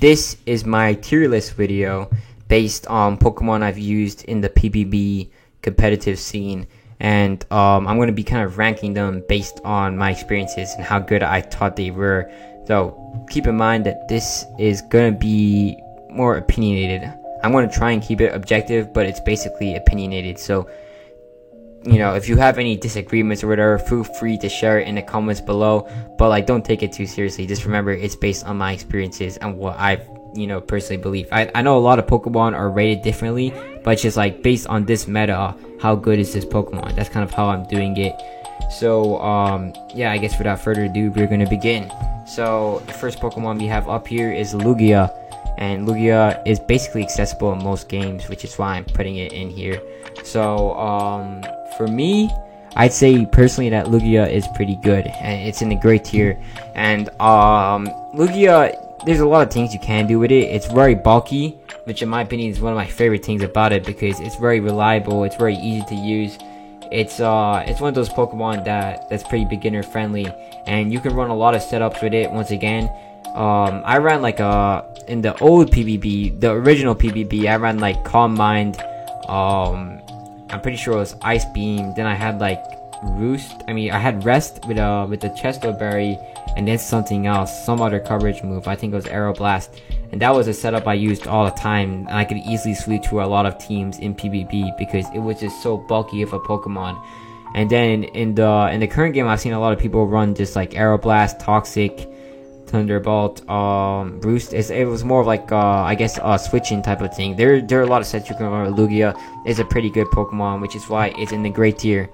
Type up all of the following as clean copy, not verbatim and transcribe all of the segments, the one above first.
This is my tier list video based on Pokemon I've used in the PvP competitive scene, and I'm going to be kind of ranking them based on my experiences and how good I thought they were. So keep in mind that this is going to be more opinionated. I'm going to try and keep it objective, but it's basically opinionated. So, you know, if you have any disagreements or whatever, feel free to share it in the comments below, but like, don't take it too seriously. Just remember, it's based on my experiences and what I've, personally believe. I know a lot of Pokemon are rated differently, but it's just like, based on this meta, how good is this Pokemon? That's kind of how I'm doing it. So yeah, I guess without further ado, we're gonna begin. So the first Pokemon we have up here is Lugia, and Lugia is basically accessible in most games, which is why I'm putting it in here. So for me, I'd say personally that Lugia is pretty good, and it's in the great tier. And Lugia, there's a lot of things you can do with it. It's very bulky, which in my opinion is one of my favorite things about it, because it's very reliable, it's very easy to use. It's one of those Pokemon that's pretty beginner friendly, and you can run a lot of setups with it. Once again, I ran like in the old PvP, the original PvP, I ran like Calm Mind, I'm pretty sure it was Ice Beam, then I had like I had Rest with the Chesto Berry, and then something else, some other coverage move. I think it was Aeroblast, and that was a setup I used all the time, and I could easily sweep through a lot of teams in PvP because it was just so bulky of a Pokemon. And then in the current game, I've seen a lot of people run just like Aeroblast, Toxic, Thunderbolt, Roost. It was more of like I guess a switching type of thing. There are a lot of sets you can run with. Lugia is a pretty good Pokemon, which is why it's in the great tier.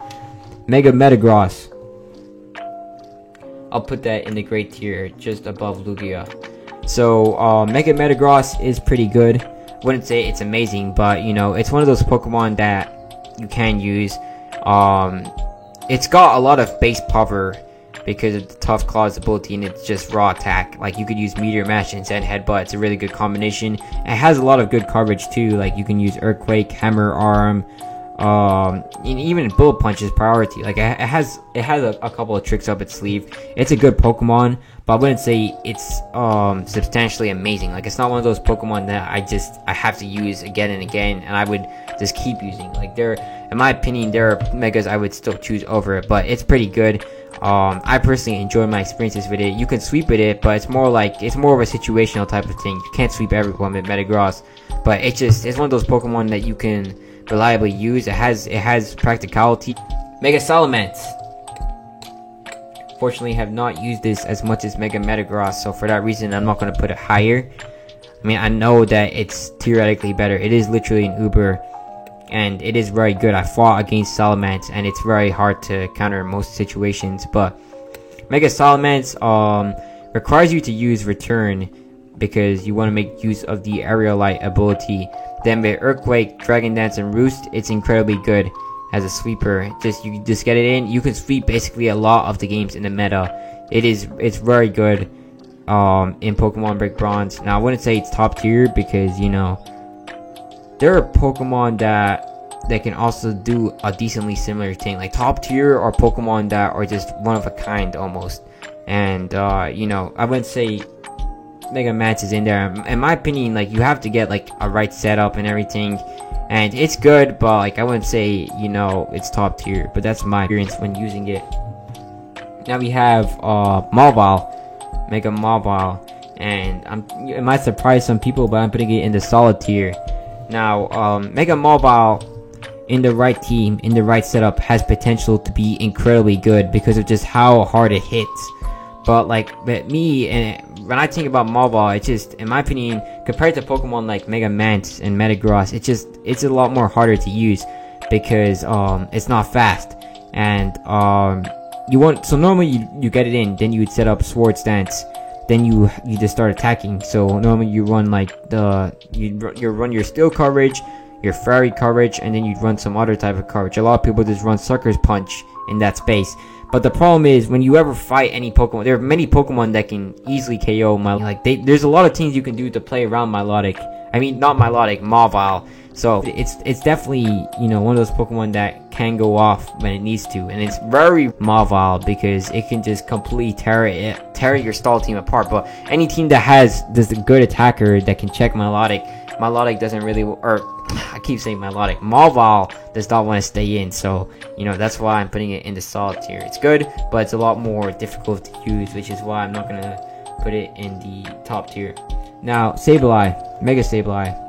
Mega Metagross, I'll put that in the great tier, just above Lugia. So Mega Metagross is pretty good. Wouldn't say it's amazing, but it's one of those Pokemon that you can use. It's got a lot of base power because of the Tough Claws ability, and it's just raw attack. Like, you could use Meteor Mash and Zen Headbutt. It's a really good combination. It has a lot of good coverage too. Like, you can use Earthquake, Hammer Arm, even Bullet Punch is priority. Like, it has a couple of tricks up its sleeve. It's a good Pokemon, but I wouldn't say it's substantially amazing. Like, it's not one of those Pokemon that I have to use again and again, and I would just keep using. Like, in my opinion, there are Megas I would still choose over it, but it's pretty good. I personally enjoy my experiences with it. You can sweep with it, but it's more of a situational type of thing. You can't sweep everyone with Metagross, but it's one of those Pokemon that you can reliably use. It has practicality. Mega Salamence. Fortunately, have not used this as much as Mega Metagross, so for that reason, I'm not going to put it higher. I mean, I know that it's theoretically better. It is literally an Uber, and it is very good. I fought against Salamence, and it's very hard to counter in most situations, but Mega Salamence requires you to use Return because you want to make use of the Aerial Light ability. Then with Earthquake, Dragon Dance, and Roost, it's incredibly good as a sweeper. You just get it in. You can sweep basically a lot of the games in the meta. It's very good in Pokemon Break Bronze. Now, I wouldn't say it's top tier because there are Pokemon that can also do a decently similar thing. Like, top tier are Pokemon that are just one of a kind almost. And I wouldn't say Mega Mance is in there. In my opinion, like, you have to get like a right setup and everything, and it's good, but like, I wouldn't say it's top tier. But that's my experience when using it. Now we have Mawile, Mega Mawile, and it might surprise some people, but I'm putting it in the solid tier. Now, Mega Mawile in the right team, in the right setup, has potential to be incredibly good because of just how hard it hits. But like, when I think about Mawile, it's just, in my opinion, compared to Pokemon like Mega Mance and Metagross, it's a lot more harder to use because it's not fast. And so normally you get it in, then you would set up Swords Dance, then you just start attacking. So normally you run like you run your Steel coverage, your Fairy coverage, and then you'd run some other type of coverage. A lot of people just run Sucker's Punch in that space. But the problem is, when you ever fight any Pokemon, there are many Pokemon that can easily KO there's a lot of things you can do to play around Milotic. I mean, not Milotic, Mawile. So it's definitely, you know, one of those Pokemon that can go off when it needs to, and it's very Mawile because it can just completely tear your stall team apart. But any team that has this good attacker that can check Milotic doesn't really, or I keep saying Milotic, Mawile does not want to stay in. So, you know, that's why I'm putting it in the solid tier. It's good, but it's a lot more difficult to use, which is why I'm not gonna put it in the top tier. Now, Sableye, Mega Sableye.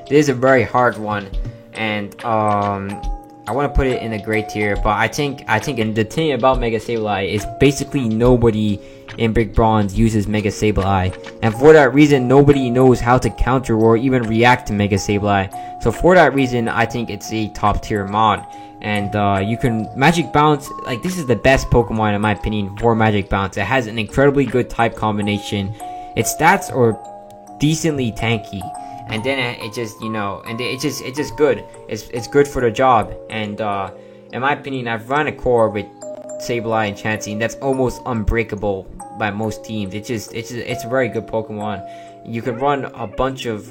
This is a very hard one, and I want to put it in a great tier. But I think and the thing about Mega Sableye is basically nobody in Brick Bronze uses Mega Sableye, and for that reason, nobody knows how to counter or even react to Mega Sableye. So for that reason, I think it's a top tier mod. And you can Magic Bounce, like, this is the best Pokemon in my opinion for Magic Bounce. It has an incredibly good type combination. Its stats are decently tanky, and then it just, you know, and it's just good. It's good for the job. And in my opinion, I've run a core with Sableye and Chansey, and that's almost unbreakable by most teams. It's a very good Pokemon. You can run a bunch of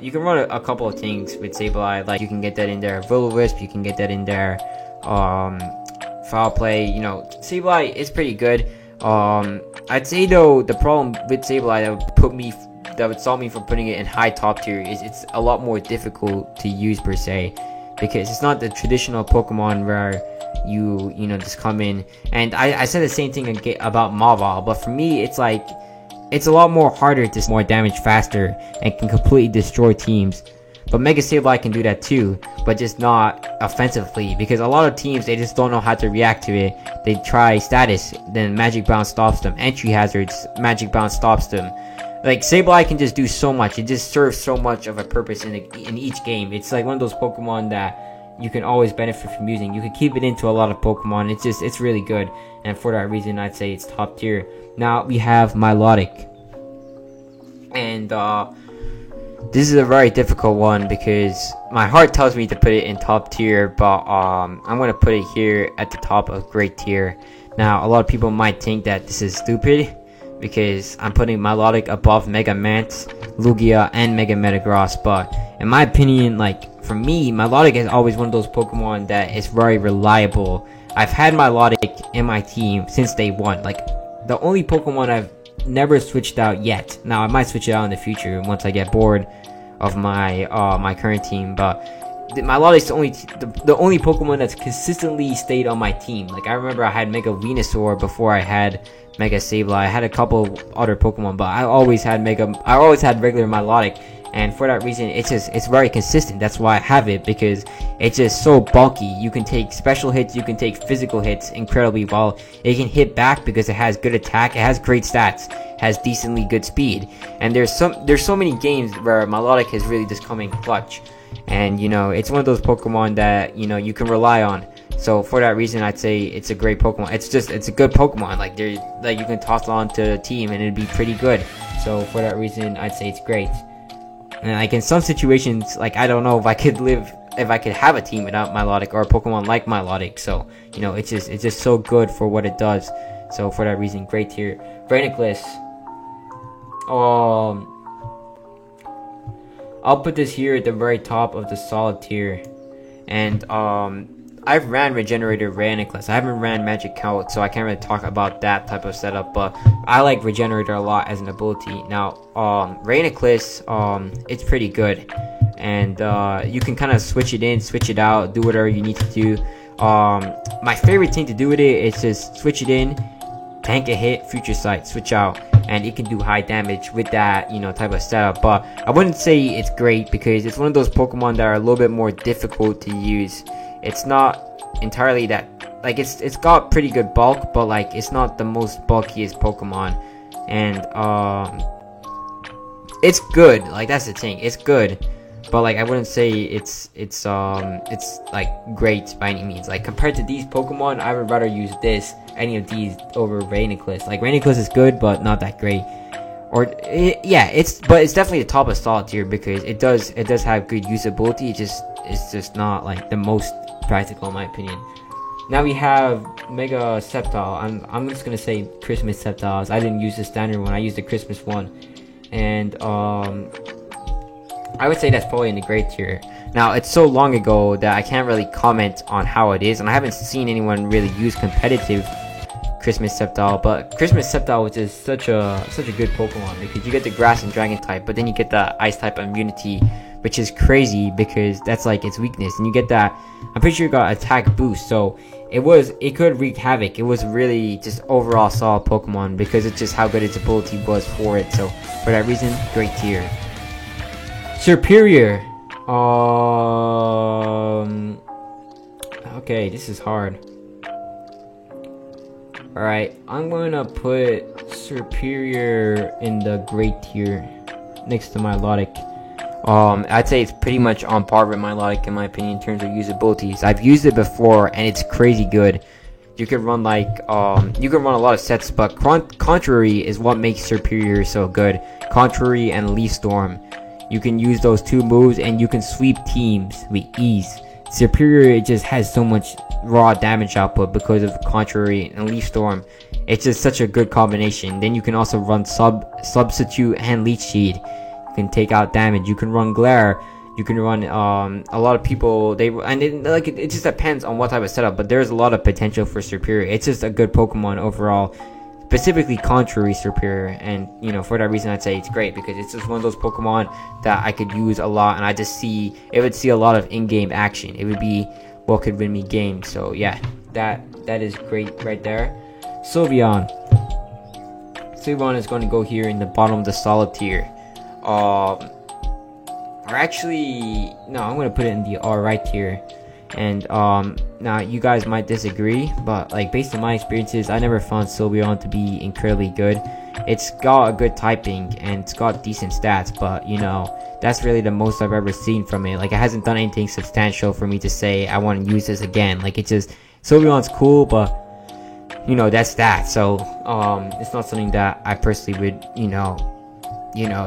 you can run a couple of things with Sableye, like you can get that in there Will-O-Wisp, you can get that in there Foul Play. You know, Sableye is pretty good. I'd say though the problem with Sableye that would stop me from putting it in high top tier is it's a lot more difficult to use per se, because it's not the traditional Pokemon where you know, just come in. And I said the same thing about Mawile, but for me it's like it's a lot more harder to more damage faster and can completely destroy teams. But Mega Sableye can do that too, but just not offensively, because a lot of teams, they just don't know how to react to it. They try status, then Magic Bounce stops them. Entry hazards, Magic Bounce stops them. Like, Sableye can just do so much. It just serves so much of a purpose in each game. It's like one of those Pokemon that you can always benefit from using. You can keep it into a lot of Pokemon. It's really good. And for that reason, I'd say it's top tier. Now, we have Milotic. And, this is a very difficult one because my heart tells me to put it in top tier, but I'm going to put it here at the top of great tier. Now, a lot of people might think that this is stupid, because I'm putting Milotic above Mega Mance, Lugia, and Mega Metagross. But in my opinion, like, for me, Milotic is always one of those Pokemon that is very reliable. I've had Milotic in my team since day one. Like, the only Pokemon I've never switched out yet. Now, I might switch it out in the future once I get bored of my my current team, but Milotic's the only Pokemon that's consistently stayed on my team. Like, I remember I had Mega Venusaur before I had Mega Sableye. I had a couple other Pokemon, but I always had regular Milotic, and for that reason, it's very consistent. That's why I have it, because it's just so bulky. You can take special hits, you can take physical hits incredibly well. It can hit back because it has good attack, it has great stats, has decently good speed, and there's so many games where Milotic has really just come in clutch. And, you know, it's one of those Pokemon that, you know, you can rely on. So for that reason, I'd say it's a great Pokemon. It's a good Pokemon. Like, you can toss it on to the team and it'd be pretty good. So for that reason, I'd say it's great. And like, in some situations, like, I don't know if I could have a team without Milotic or a Pokemon like Milotic. So, you know, it's just so good for what it does. So for that reason, great tier. Rainiclus. I'll put this here at the very top of the solid tier. And I've ran Regenerator Rainiclus. I haven't ran Magic Coat, so I can't really talk about that type of setup, but I like Regenerator a lot as an ability. Now, Rainiclus, it's pretty good. And you can kind of switch it in, switch it out, do whatever you need to do. My favorite thing to do with it is just switch it in, tank a hit, Future Sight, switch out, and it can do high damage with that, you know, type of setup. But I wouldn't say it's great, because it's one of those Pokemon that are a little bit more difficult to use. It's not entirely that, like, it's got pretty good bulk, but like, it's not the most bulkiest Pokemon. And it's good, like, that's the thing, it's good, but like, I wouldn't say it's like great by any means. Like, compared to these Pokemon, I would rather use any of these over Rainiclus. Like, Rainiclus is good, but not that great. Or but it's definitely the top of solid tier, because it does have good usability. It's just not like the most practical in my opinion. Now we have Mega Sceptile. I'm just gonna say Christmas Sceptiles. I didn't use the standard one, I used the Christmas one. And I would say that's probably in the gray tier. Now, it's so long ago that I can't really comment on how it is, and I haven't seen anyone really use competitive Christmas Sceptile, but Christmas Sceptile was just such a good Pokemon, because you get the grass and dragon type, but then you get the ice type immunity, which is crazy because that's like its weakness, and you get that, I'm pretty sure you got attack boost, so it could wreak havoc. It was really just overall solid Pokemon because it's just how good its ability was for it. So for that reason, great tier. Superior. Okay, this is hard. Alright, I'm gonna put Superior in the great tier next to Milotic. I'd say it's pretty much on par with Milotic in my opinion in terms of usabilities. I've used it before and it's crazy good. You can run like you can run a lot of sets, but Contrary is what makes Superior so good. Contrary and Leaf Storm. You can use those two moves and you can sweep teams with ease. Superior, it just has so much raw damage output because of Contrary and Leaf Storm. It's just such a good combination. Then you can also run Substitute and Leech Seed. You can take out damage. You can run Glare. You can run a lot of people. It just depends on what type of setup. But there's a lot of potential for Superior. It's just a good Pokemon overall. Specifically Contrary Superior, and you know, for that reason I'd say it's great because it's just one of those Pokemon that I could use a lot, and it would see a lot of in-game action. It would be what could win me games. So yeah, that is great right there. Sylveon is going to go here in the bottom of the solid tier. Or actually, no, I'm going to put it in the alright tier. And now you guys might disagree, but like based on my experiences, I never found Sylveon to be incredibly good. It's got a good typing and it's got decent stats, but you know, that's really the most I've ever seen from it. Like, it hasn't done anything substantial for me to say I want to use this again. Like, it's just, Sylveon's cool, but you know, that's that. So it's not something that I personally would you know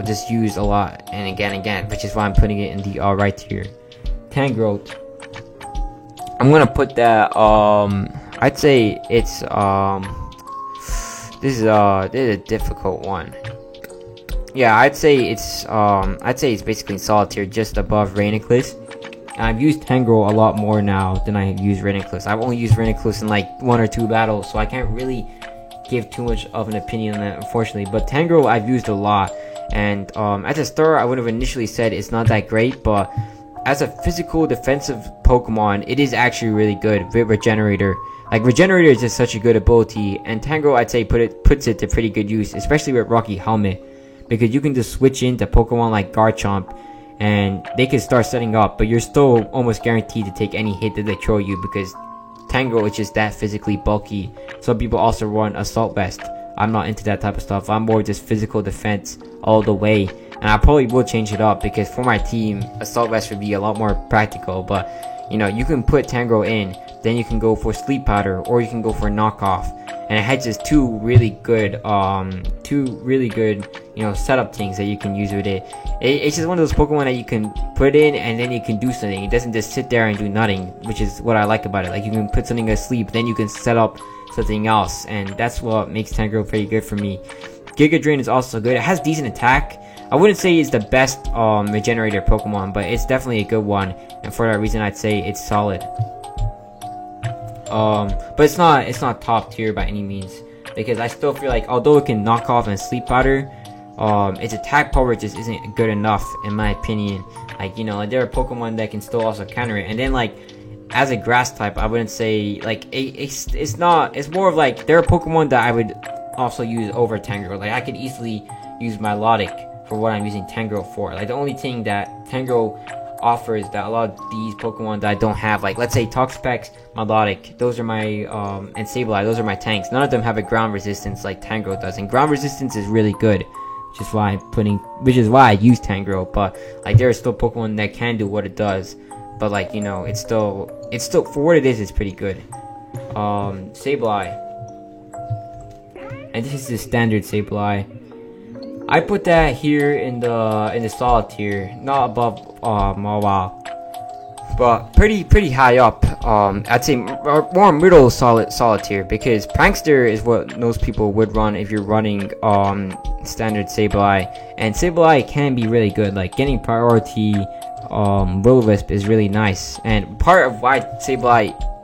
just use a lot and again, which is why I'm putting it in the alright tier. Tangrowth, I'm gonna put that I'd say it's this is a difficult one. Yeah, I'd say it's basically in solid tier, just above Rainiclus. I've used Tangrowth a lot more now than I have used Rainiclus. I've only used Rainiclus in like 1 or 2 battles, so I can't really give too much of an opinion on that, unfortunately. But Tangrowth I've used a lot, and at the start I would have initially said it's not that great, but as a physical defensive Pokemon, it is actually really good with Regenerator. Like, Regenerator is just such a good ability, and Tangrowth I'd say puts it to pretty good use, especially with Rocky Helmet, because you can just switch into Pokemon like Garchomp and they can start setting up, but you're still almost guaranteed to take any hit that they throw you because Tangrowth is just that physically bulky. Some people also run Assault Vest. I'm not into that type of stuff. I'm more just physical defense all the way. And I probably will change it up because for my team, Assault Vest would be a lot more practical. But, you know, you can put Tangrowth in, then you can go for Sleep Powder, or you can go for Knockoff. And it has just two really good, you know, setup things that you can use with it. It's just one of those Pokemon that you can put in and then you can do something. It doesn't just sit there and do nothing, which is what I like about it. Like, you can put something asleep, then you can set up something else, and that's what makes Tangrowth pretty good for me. Giga Drain is also good. It has decent attack. I wouldn't say it's the best Regenerator Pokemon, but it's definitely a good one, and for that reason I'd say it's solid. But it's not top tier by any means, because I still feel like although it can knock off and Sleep Powder, its attack power just isn't good enough in my opinion. Like, you know, like, there are Pokemon that can still also counter it, and then like as a grass type, I wouldn't say like it's more of like there are Pokemon that I would also use over Tangrowth. Like, I could easily use Milotic for what I'm using Tangrowth for. Like, the only thing that Tangrowth offers that a lot of these Pokemon that I don't have, like let's say Toxapex, Milotic, those are my and Sableye, those are my tanks. None of them have a ground resistance like Tangrowth does, and ground resistance is really good, which is why I use Tangrowth. But like, there are still Pokemon that can do what it does, but like, you know, it's still for what it is, it's pretty good. Sableye, and this is the standard Sableye. I put that here in the solid tier, not above Mawile. but pretty high up. I'd say more middle solid tier, because Prankster is what most people would run if you're running standard Sableye, and Sableye can be really good. Like getting priority Will-O-Wisp is really nice, and part of why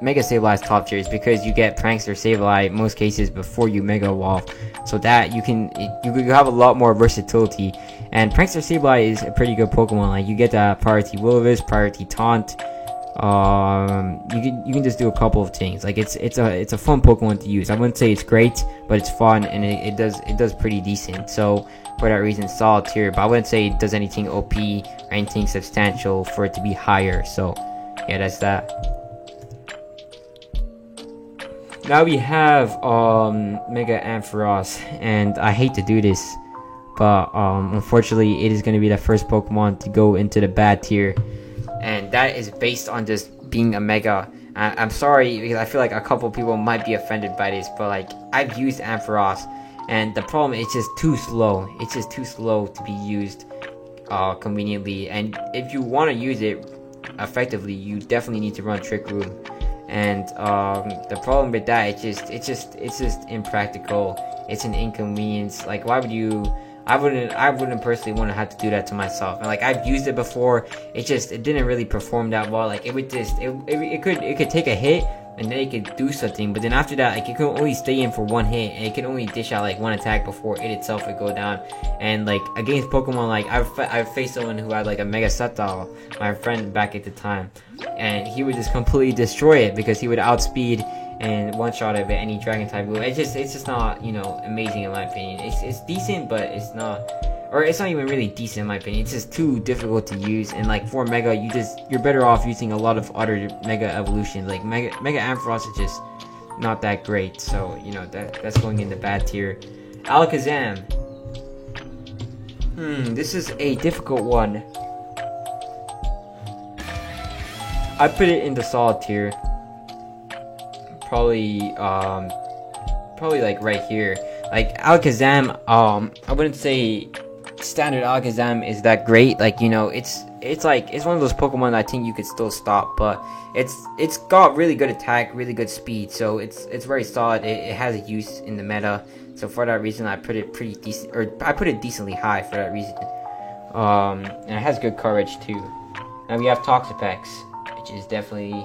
Mega Sableye is top tier is because you get Prankster Sableye in most cases before you Mega Evolve, so that you have a lot more versatility. And Prankster Sableye is a pretty good Pokemon. Like you get that priority Will-O-Wisp, priority Taunt. You can just do a couple of things. Like it's a fun Pokemon to use. I wouldn't say it's great, but it's fun, and it does pretty decent. So for that reason, solid tier. But I wouldn't say it does anything OP or anything substantial for it to be higher. So yeah, that's that. Now we have Mega Ampharos, and I hate to do this, but unfortunately it is going to be the first Pokemon to go into the bad tier, and that is based on just being a Mega. I'm sorry, because I feel like a couple people might be offended by this, but like I've used Ampharos, and the problem is just too slow. It's just too slow to be used conveniently, and if you want to use it effectively, you definitely need to run Trick Room. And the problem with that, it's just impractical. It's an inconvenience. Like, why would you? I wouldn't personally want to have to do that to myself. And like I've used it before, it didn't really perform that well. Like it could take a hit and then it could do something, but then after that, like it could only stay in for one hit, and it could only dish out like one attack before it itself would go down. And like against Pokemon, like I've faced someone who had like a Mega Sceptile, my friend back at the time, and he would just completely destroy it because he would outspeed and one shot of it any Dragon type move. It's just not, you know, amazing in my opinion. It's decent, but it's not even really decent in my opinion. It's just too difficult to use, and like for Mega, you're better off using a lot of other Mega evolutions. Like Mega Ampharos is just not that great, so you know that's going in the bad tier. Alakazam. This is a difficult one. I put it in the solid tier. Probably like right here. Like Alakazam, I wouldn't say standard Alakazam is that great. Like, you know, it's one of those Pokemon that I think you could still stop, but it's got really good attack, really good speed, so it's very solid. It has a use in the meta, so for that reason I put it pretty decent, or I put it decently high for that reason. And it has good coverage too. Now we have Toxapex, which is definitely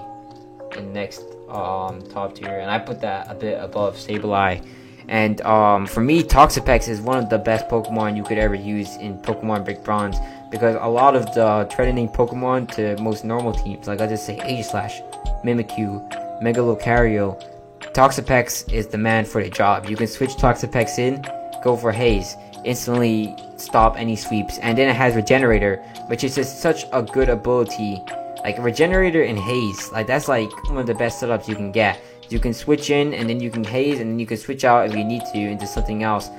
the next top tier, and I put that a bit above Sableye. And for me, Toxapex is one of the best Pokemon you could ever use in Pokemon Brick Bronze, because a lot of the threatening Pokemon to most normal teams, like I just say Aegislash, Mimikyu, Mega Lucario, Toxapex is the man for the job. You can switch Toxapex in, go for Haze, instantly stop any sweeps, and then it has Regenerator, which is just such a good ability. Like Regenerator and Haze, like that's like one of the best setups you can get. You can switch in, and then you can Haze, and then you can switch out if you need to into something else.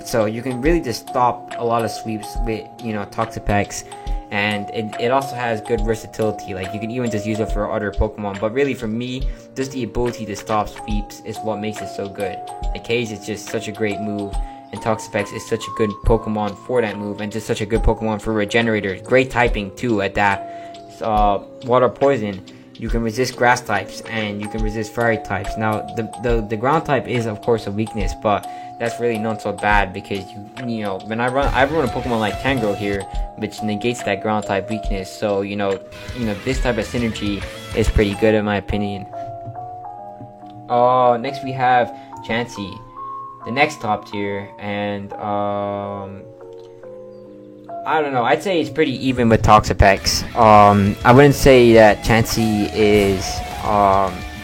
So you can really just stop a lot of sweeps with, you know, Toxapex. And it also has good versatility. Like you can even just use it for other Pokemon. But really for me, just the ability to stop sweeps is what makes it so good. Like Haze is just such a great move, and Toxapex is such a good Pokemon for that move, and just such a good Pokemon for Regenerator. Great typing too at that. Water Poison. You can resist grass types, and you can resist fairy types. Now, the ground type is of course a weakness, but that's really not so bad, because you know when I run a Pokemon like Tangrowth here, which negates that ground type weakness. So you know this type of synergy is pretty good in my opinion. Next we have Chansey, the next top tier, and I don't know. I'd say it's pretty even with Toxapex. I wouldn't say that Chansey is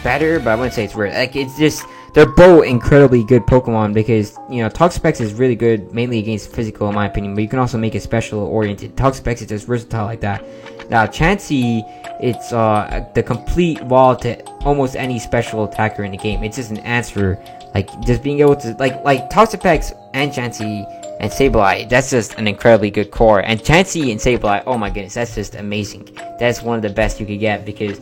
better, but I wouldn't say it's worse. Like it's just they're both incredibly good Pokemon, because you know Toxapex is really good mainly against physical in my opinion, but you can also make it special oriented. Toxapex is just versatile like that. Now Chansey, it's the complete wall to almost any special attacker in the game. It's just an answer, like just being able to like Toxapex and Chansey and Sableye, that's just an incredibly good core. And Chansey and Sableye, oh my goodness, that's just amazing. That's one of the best you could get, because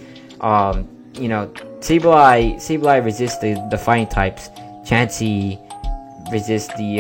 you know Sableye resists the fighting types. Chansey resist the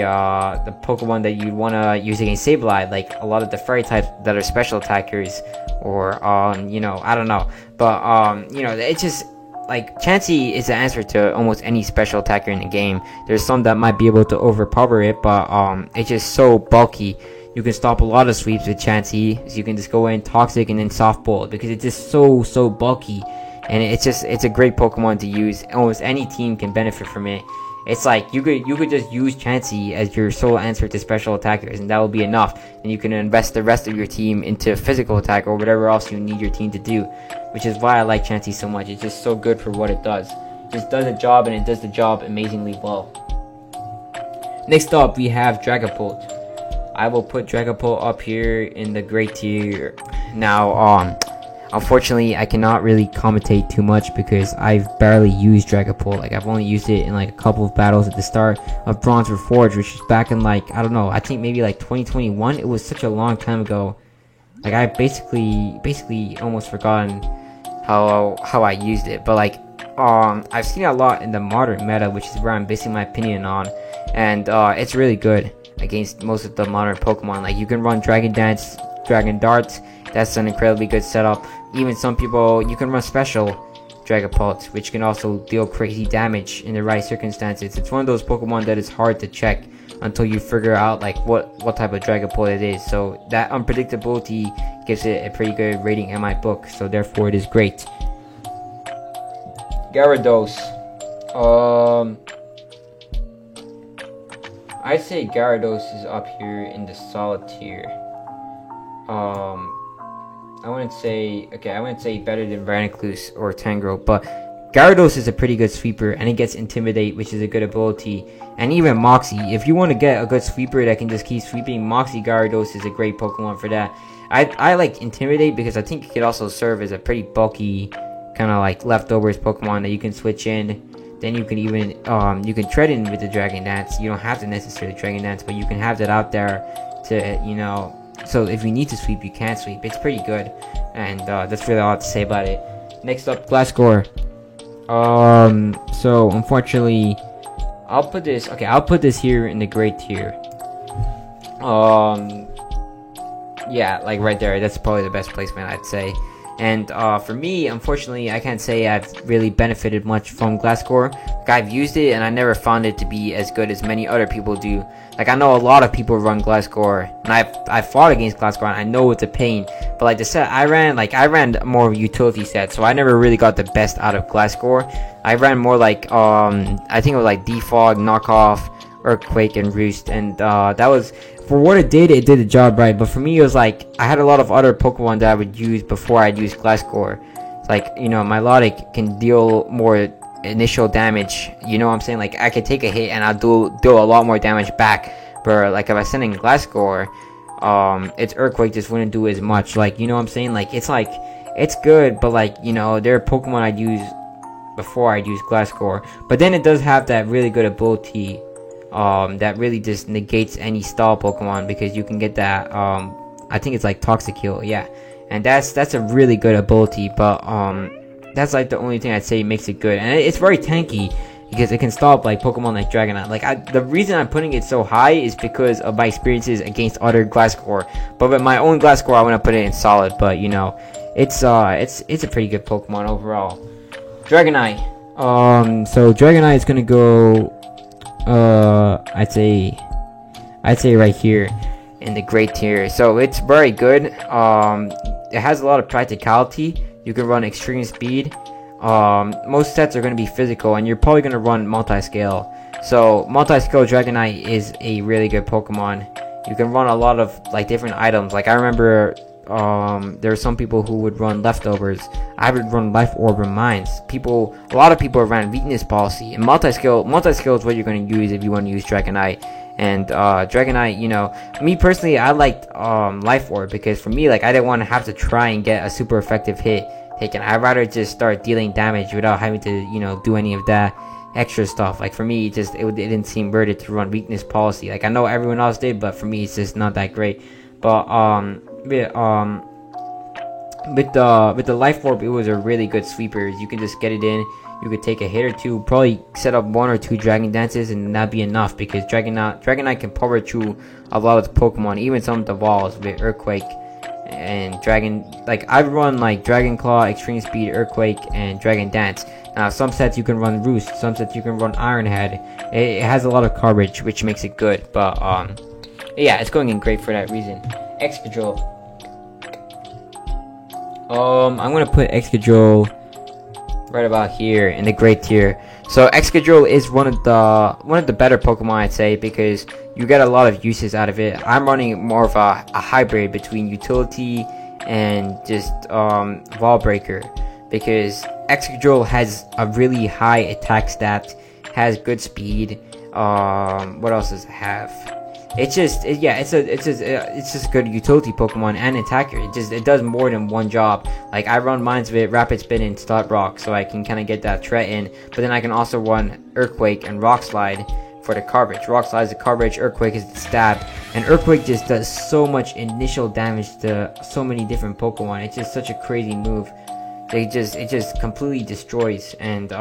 Pokemon that you want to use against Sableye, like a lot of the fairy types that are special attackers, or you know, I don't know, but you know, it's just like Chansey is the answer to almost any special attacker in the game. There's some that might be able to overpower it, but it's just so bulky. You can stop a lot of sweeps with Chansey. So you can just go in Toxic and then Soft Bolt, because it's just so bulky, and it's a great Pokemon to use. Almost any team can benefit from it. It's like you could just use Chansey as your sole answer to special attackers, and that will be enough. And you can invest the rest of your team into physical attack or whatever else you need your team to do, which is why I like Chansey so much. It's just so good for what it does. It just does the job, and it does the job amazingly well. Next up, we have Dragapult. I will put Dragapult up here in the great tier. Now, unfortunately, I cannot really commentate too much because I've barely used Dragapult. Like, I've only used it in like a couple of battles at the start of Bronze Reforged, which is back in like, I don't know, I think maybe like 2021. It was such a long time ago. Like, I basically almost forgotten how I used it. But like, I've seen it a lot in the modern meta, which is where I'm basing my opinion on, and it's really good against most of the modern Pokemon. Like, you can run Dragon Dance, Dragon Darts. That's an incredibly good setup. Even some people, you can run Special Dragapult, which can also deal crazy damage in the right circumstances. It's one of those Pokemon that is hard to check until you figure out like what type of Dragapult it is. So that unpredictability gives it a pretty good rating in my book. So therefore, it is great. Gyarados. I'd say Gyarados is up here in the solid tier. I wouldn't say better than Raniclus or Tangrowth, but Gyarados is a pretty good sweeper, and it gets Intimidate, which is a good ability. And even Moxie, if you want to get a good sweeper that can just keep sweeping, Moxie Gyarados is a great Pokemon for that. I like Intimidate because I think it could also serve as a pretty bulky kind of like leftovers Pokemon that you can switch in. Then you can even you can trade in with the Dragon Dance. You don't have to necessarily Dragon Dance, but you can have that out there to, you know, so if you need to sweep, you can sweep. It's pretty good, and that's really all I have to say about it. Next up, Glasgow. So unfortunately, I'll put this here in the great tier. Yeah, like right there. That's probably the best placement, I'd say. And for me, unfortunately, I can't say I've really benefited much from Glasgow. Like, I've used it, and I never found it to be as good as many other people do. Like, I know a lot of people run Glasgow, and I've fought against Glasgow, and I know it's a pain. But like the set I ran more of a utility set, so I never really got the best out of Glasgow. I ran more like I think it was like Defog, Knockoff, Earthquake, and Roost, and that was. For what it did the job right, but for me it was like I had a lot of other Pokemon that I would use before I'd use Glasgow. It's like, you know, Milotic can deal more initial damage, you know what I'm saying? Like, I could take a hit and I'll deal a lot more damage back, but like if I send in Glasgow, its Earthquake just wouldn't do as much, like, you know what I'm saying? Like, it's good, but like, you know, there are Pokemon I'd use before I'd use Glasgow, but then it does have that really good ability that really just negates any stall Pokemon, because you can get that I think it's like Toxic Heal, yeah, and that's a really good ability, but that's like the only thing I'd say makes it good, and it's very tanky because it can stop like Pokemon like Dragonite. Like, the reason I'm putting it so high is because of my experiences against other Glasgow, but with my own Glasgow I want to put it in solid, but you know, it's a pretty good Pokemon overall. Dragonite. So Dragonite is gonna go I'd say right here in the great tier. So it's very good. It has a lot of practicality. You can run extreme speed. Most sets are going to be physical, and you're probably going to run multi-scale. So multi-scale Dragonite is a really good Pokemon. You can run a lot of like different items. Like, I remember there are some people who would run leftovers. I would run Life Orb and Mines. A lot of people ran Weakness Policy, and multi-skill is what you're going to use if you want to use Dragonite. And Dragonite, you know, me personally, I liked Life Orb, because for me, like, I didn't want to have to try and get a super effective hit taken. I'd rather just start dealing damage without having to, you know, do any of that extra stuff. Like, for me, it didn't seem worth it to run Weakness Policy. Like, I know everyone else did, but for me, it's just not that great. But with the Life Orb, it was a really good sweeper. You can just get it in, you could take a hit or two, probably set up 1 or 2 Dragon Dances, and that'd be enough, because Dragonite can power through a lot of the Pokemon, even some of the walls with Earthquake and Dragon. Like, I've run like Dragon Claw, Extreme Speed, Earthquake, and Dragon Dance. Now, some sets you can run Roost, some sets you can run Iron Head. It has a lot of coverage, which makes it good, but yeah, it's going in great for that reason. Excadrill. I'm gonna put Excadrill right about here in the great tier. So Excadrill is one of the better Pokemon, I'd say, because you get a lot of uses out of it. I'm running more of a hybrid between utility and just Wall Breaker, because Excadrill has a really high attack stat, has good speed. What else does it have? It's just a good utility Pokemon and attacker. It does more than one job. Like, I run Minds of it, Rapid Spin, and Start Rock, so I can kind of get that threat in. But then I can also run Earthquake and Rock Slide for the coverage. Rock Slide is the coverage, Earthquake is the stab, and Earthquake just does so much initial damage to so many different Pokemon. It's just such a crazy move. It just completely destroys. And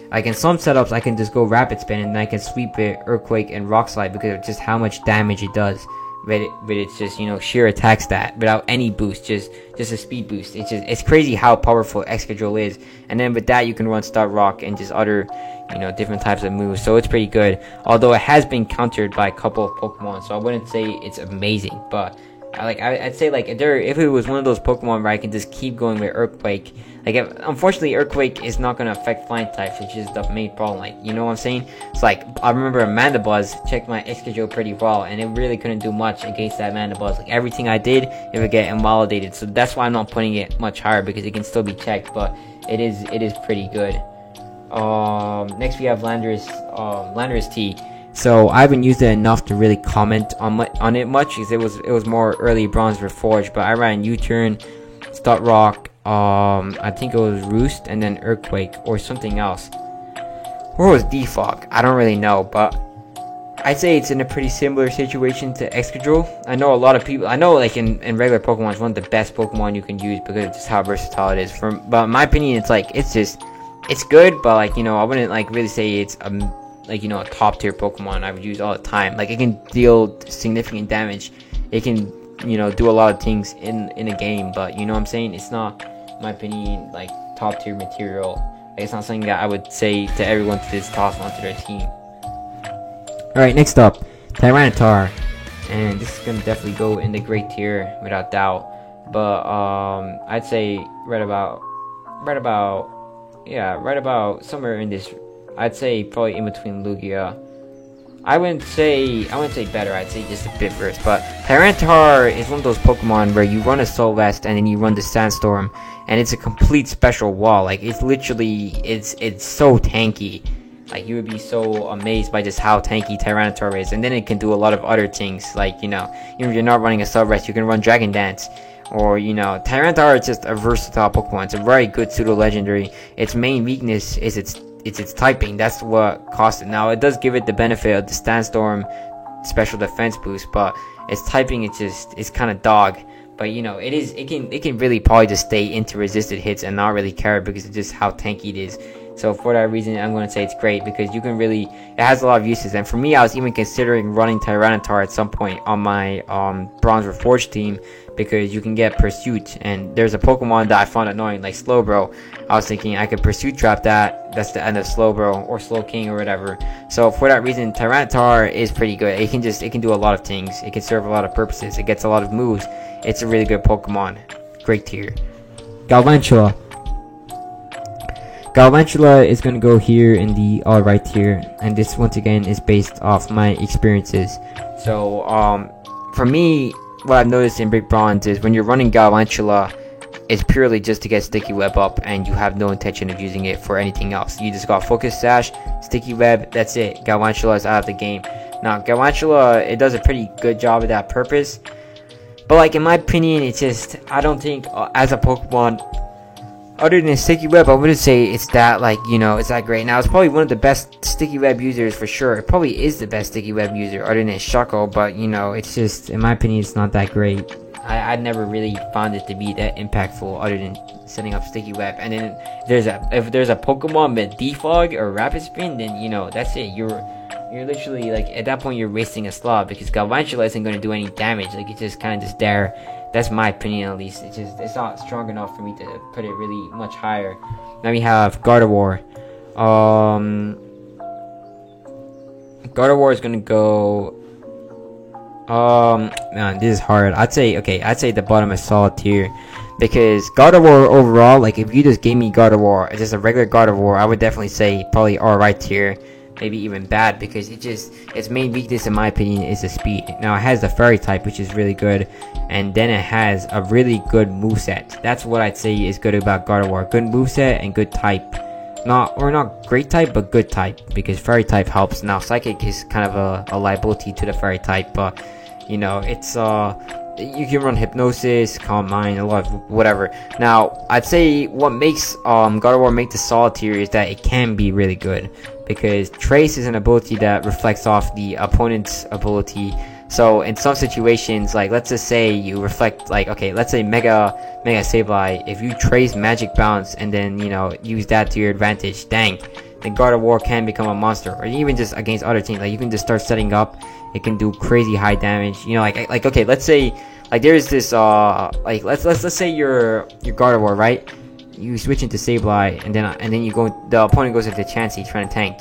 like, in some setups I can just go Rapid Spin and I can sweep it Earthquake and Rock Slide because of just how much damage it does with its just, you know, sheer attack stat without any boost, just a speed boost. It's crazy how powerful Excadrill is. And then with that you can run Start Rock and just other, you know, different types of moves, so it's pretty good. Although it has been countered by a couple of Pokemon, so I wouldn't say it's amazing, but I'd say, like, if it was one of those Pokemon where I can just keep going with Earthquake, like, unfortunately Earthquake is not gonna affect flying types, which is the main problem. Like, you know what I'm saying? It's like, I remember Mandibuzz checked my Excadrill pretty well, and it really couldn't do much against that Mandibuzz. Like, everything I did, it would get invalidated. So that's why I'm not putting it much higher, because it can still be checked, but it is pretty good. Next we have Landorus T. So I haven't used it enough to really comment on it much, because it was more early Bronze Reforged. But I ran U-Turn, Start Rock, I think it was Roost, and then Earthquake or something else. Or was Defog? I don't really know, but I'd say it's in a pretty similar situation to Excadrill. I know a lot of people. I know, like, in regular Pokemon, it's one of the best Pokemon you can use because of just how versatile it is. But in my opinion, it's like it's good, but, like, you know, I wouldn't, like, really say it's like, you know, a top tier Pokemon I would use all the time. Like, it can deal significant damage. It can, you know, do a lot of things in a game, but, you know what I'm saying? It's not, in my opinion, like, top tier material. Like, it's not something that I would say to everyone to just toss onto their team. Alright, next up, Tyranitar. And this is gonna definitely go in the great tier without doubt. But I'd say right about somewhere in this. I'd say probably in between Lugia. I wouldn't say better, I'd say just a bit worse. But Tyranitar is one of those Pokemon where you run a Soul Vest and then you run the Sandstorm, and it's a complete special wall. Like, it's literally, it's so tanky. Like, you would be so amazed by just how tanky Tyranitar is. And then it can do a lot of other things, like, you know, even if you're not running a Soul Vest, you can run Dragon Dance. Or, you know, Tyranitar is just a versatile Pokemon. It's a very good pseudo-legendary. Its main weakness is its typing. That's what costs it. Now, it does give it the benefit of the Sandstorm special defense boost, but its typing, it's kind of dog. But, you know, it can really probably just stay into resisted hits and not really care, because of just how tanky it is. So for that reason, I'm going to say it's great, because you can really, it has a lot of uses. And for me, I was even considering running Tyranitar at some point on my Bronze Reforged team, because you can get Pursuit, and there's a Pokemon that I found annoying, like Slowbro. I was thinking I could Pursuit Trap that's the end of Slowbro or Slowking or whatever. So for that reason, Tyranitar is pretty good. It can do a lot of things. It can serve a lot of purposes. It gets a lot of moves. It's a really good Pokemon. Great tier. Galvantula. Galvantula is going to go here in the alright tier, and this once again is based off my experiences. So for me, what I've noticed in Big Bronze is when you're running Galvantula, it's purely just to get Sticky Web up, and you have no intention of using it for anything else. You just got Focus Sash, Sticky Web, that's it. Galvantula is out of the game. Now, Galvantula, it does a pretty good job of that purpose, but, like, in my opinion, it's just, I don't think as a Pokemon, other than Sticky Web, I wouldn't say it's that, like, you know, it's that great. Now, it's probably one of the best Sticky Web users for sure. It probably is the best Sticky Web user other than Shuckle, but, you know, it's just, in my opinion, it's not that great. I never really found it to be that impactful other than setting up Sticky Web. And then if there's a Pokemon with Defog or Rapid Spin, then you know that's it. You're literally like at that point you're wasting a slot because Galvantula isn't going to do any damage. Like it's just kind of just there. That's my opinion at least. It's not strong enough for me to put it really much higher. Then we have Gardevoir. Gardevoir is gonna go. Man, this is hard. I'd say the bottom is solid tier because Gardevoir overall, like if you just gave me Gardevoir, just a regular Gardevoir, I would definitely say probably alright tier, maybe even bad because its main weakness in my opinion is the speed. Now it has the Fairy type, which is really good, and then it has a really good moveset. That's what I'd say is good about Gardevoir. Good moveset and good type. Not great type, but good type, because Fairy type helps. Now Psychic is kind of a liability to the Fairy type, but you know, it's you can run Hypnosis, Calm Mind, a lot of whatever. Now I'd say what makes Gardevoir make the solid tier is that it can be really good, because Trace is an ability that reflects off the opponent's ability. So in some situations, like let's just say you reflect, like okay, let's say Mega Sableye, if you Trace Magic Bounce and then you know use that to your advantage, dang, then Gardevoir can become a monster. Or even just against other teams, like you can just start setting up, it can do crazy high damage. You know, like okay, let's say like there's this like let's say your Gardevoir, right? You switch into Sableye and then you go, the opponent goes into Chansey trying to tank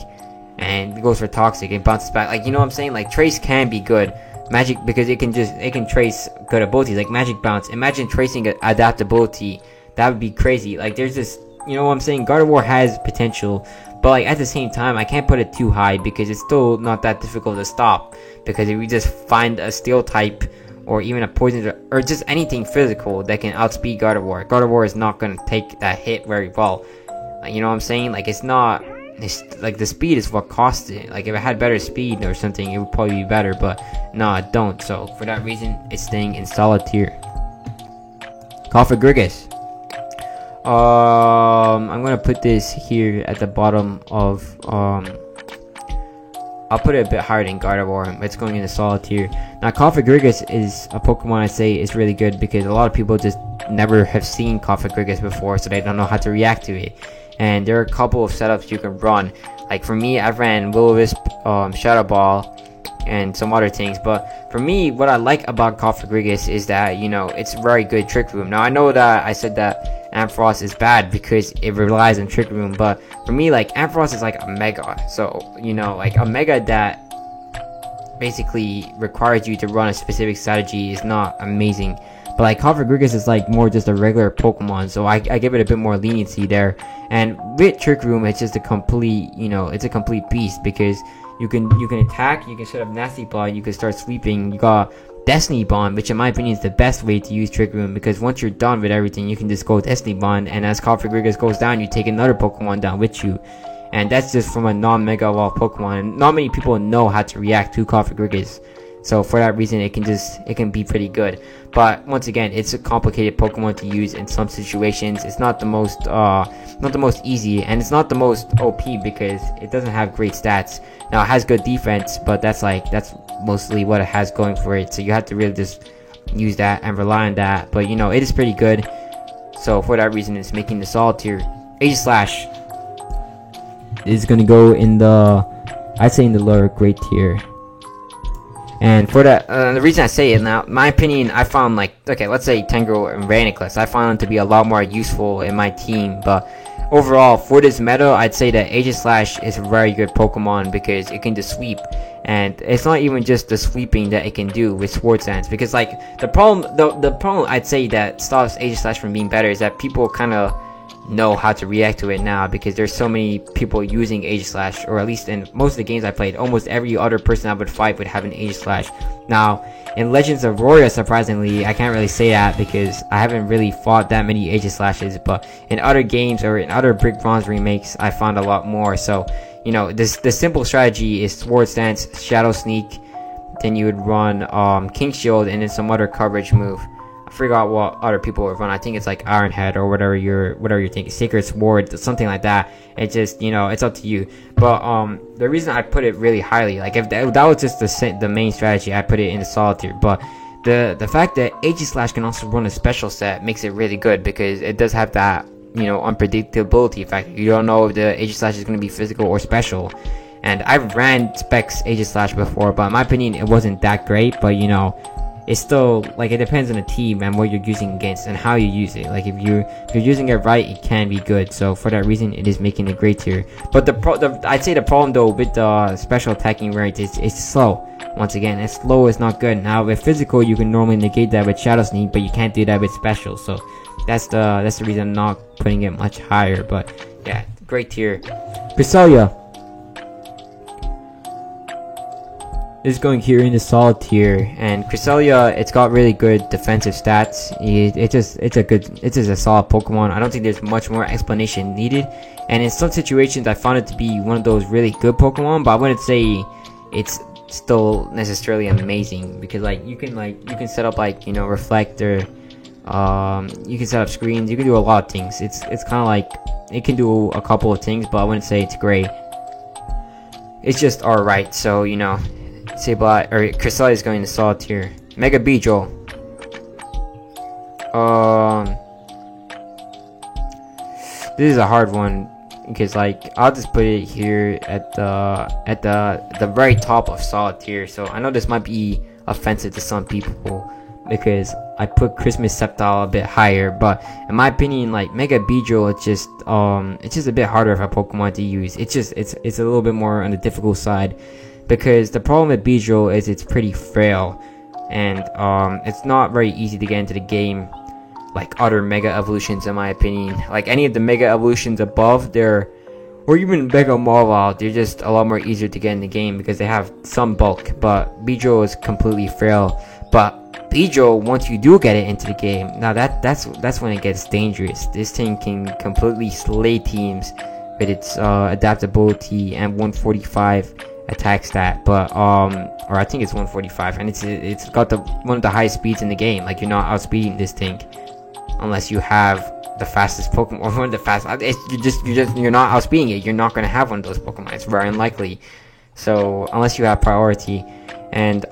and goes for Toxic and bounces back. Like you know what I'm saying? Like Trace can be good. Magic, because it can trace good abilities like Magic Bounce. Imagine tracing adaptability. That would be crazy. Like there's this, you know what I'm saying? Gardevoir has potential, but like at the same time I can't put it too high because it's still not that difficult to stop. Because if we just find a Steel type or even a Poison or just anything physical that can outspeed Gardevoir is not going to take that hit very well. You know what I'm saying? Like it's like the speed is what costs it. Like if it had better speed or something, it would probably be better, but no, it don't. So for that reason, it's staying in solid tier. Cofagrigus. I'm gonna put this here at the bottom of I'll put it a bit higher than Gardevoir. It's going into solid tier. Now Cofagrigus is a Pokemon I say is really good because a lot of people just never have seen Cofagrigus before, so they don't know how to react to it. And there are a couple of setups you can run. Like for me, I've ran Will-O-Wisp, Shadow Ball, and some other things. But for me, what I like about Cofagrigus is that, you know, it's very good Trick Room. Now I know that I said that Ampharos is bad because it relies on Trick Room, but for me, like Ampharos is like a Mega. So, you know, like a Mega that basically requires you to run a specific strategy is not amazing. But like Cofagrigus is like more just a regular Pokemon, so I give it a bit more leniency there. And with Trick Room, it's just a complete, you know, it's a complete beast because you can attack, you can set up Nasty Plot, you can start sweeping. You got Destiny Bond, which in my opinion is the best way to use Trick Room, because once you're done with everything, you can just go Destiny Bond, and as Cofagrigus goes down, you take another Pokemon down with you. And that's just from a non-Mega Evolved Pokemon, and not many people know how to react to Cofagrigus. So for that reason, it can be pretty good. But once again, it's a complicated Pokemon to use in some situations. It's not the most easy, and it's not the most OP because it doesn't have great stats. Now it has good defense, but that's mostly what it has going for it. So you have to really just use that and rely on that. But you know, it is pretty good. So for that reason, it's making the solid tier. Aegislash is gonna go in I'd say in the lower grade tier. And for that, the reason I say it now, my opinion, I found like, okay, let's say Tangrowth and Ranicless, I found them to be a lot more useful in my team, but overall, for this meta, I'd say that Aegislash is a very good Pokemon because it can just sweep, and it's not even just the sweeping that it can do with Swords Dance, because like, the problem I'd say that stops Aegislash from being better is that people kind of know how to react to it now because there's so many people using Aegislash, or at least in most of the games I played, almost every other person I would fight would have an Aegislash. Now, in Legends of Roria, surprisingly, I can't really say that because I haven't really fought that many Aegislashes, but in other games or in other Brick Bronze remakes, I found a lot more. So, you know, the simple strategy is Swords Dance, Shadow Sneak, then you would run King Shield, and then some other coverage move. I forgot what other people would run. I think it's like Iron Head or whatever you're thinking, Sacred Sword, something like that. It's just, you know, it's up to you. But the reason I put it really highly, like if that was just the main strategy, I put it in the solid tier. But the fact that Aegislash can also run a special set makes it really good, because it does have that, you know, unpredictability factor. You don't know if the Aegislash is going to be physical or special. And I've ran Specs Aegislash before, but in my opinion it wasn't that great. But you know, it's still, like, it depends on the team and what you're using against and how you use it. Like, if you're using it right, it can be good. So for that reason, it is making a great tier. But I'd say the problem though with the special attacking rate is it's slow. Once again, it's slow is not good. Now with physical, you can normally negate that with Shadow Sneak, but you can't do that with special. So that's the reason I'm not putting it much higher. But yeah, great tier. Cresselia is going here in the solid tier, and Cresselia, it's got really good defensive stats. It's just a solid Pokemon. I don't think there's much more explanation needed, and in some situations I found it to be one of those really good Pokemon, but I wouldn't say it's still necessarily amazing, because you can set up, like, you know, reflector, you can set up screens, you can do a lot of things. It's kind of like it can do a couple of things, but I wouldn't say it's great. It's just alright. So, you know, Sableye or Cresselia is going to solid tier. Mega Beedrill. This is a hard one, because, like, I'll just put it here at the very top of solid tier. So I know this might be offensive to some people, because I put Christmas Sceptile a bit higher, but in my opinion, like, Mega Beedrill, it's just a bit harder of a Pokemon to use. It's a little bit more on the difficult side, because the problem with Beedrill is it's pretty frail, and it's not very easy to get into the game like other Mega Evolutions, in my opinion. Like, any of the Mega Evolutions above, or even Mega Mawile, they're just a lot more easier to get in the game because they have some bulk, but Beedrill is completely frail. But Beedrill, once you do get it into the game, now that's when it gets dangerous. This thing can completely slay teams with its adaptability and 145 attack stat, but or I think it's 145, and it's got one of the highest speeds in the game. Like, you're not outspeeding this thing unless you have the fastest Pokemon, or one of the fastest. You're not outspeeding it. You're not gonna have one of those Pokemon. It's very unlikely. So unless you have priority, and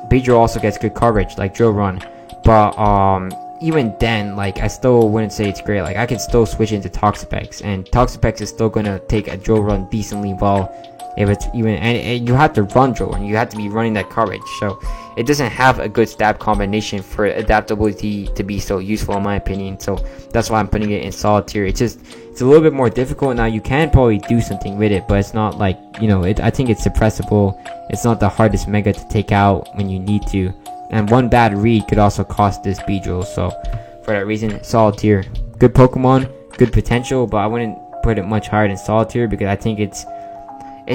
Beedrill also gets good coverage like Drill Run, but even then, like, I still wouldn't say it's great. Like, I can still switch into Toxapex, and Toxapex is still gonna take a Drill Run decently well. If it's even, and you have to run Drill Run, you have to be running that coverage, so it doesn't have a good stab combination for adaptability to be so useful, in my opinion. So that's why I'm putting it in solid tier. It's a little bit more difficult. Now, you can probably do something with it, but it's not like, you know, I think it's suppressible. It's not the hardest Mega to take out when you need to, and one bad read could also cost this Beedrill. So for that reason, solid tier. Good Pokemon, good potential, but I wouldn't put it much higher than solid tier, because I think it's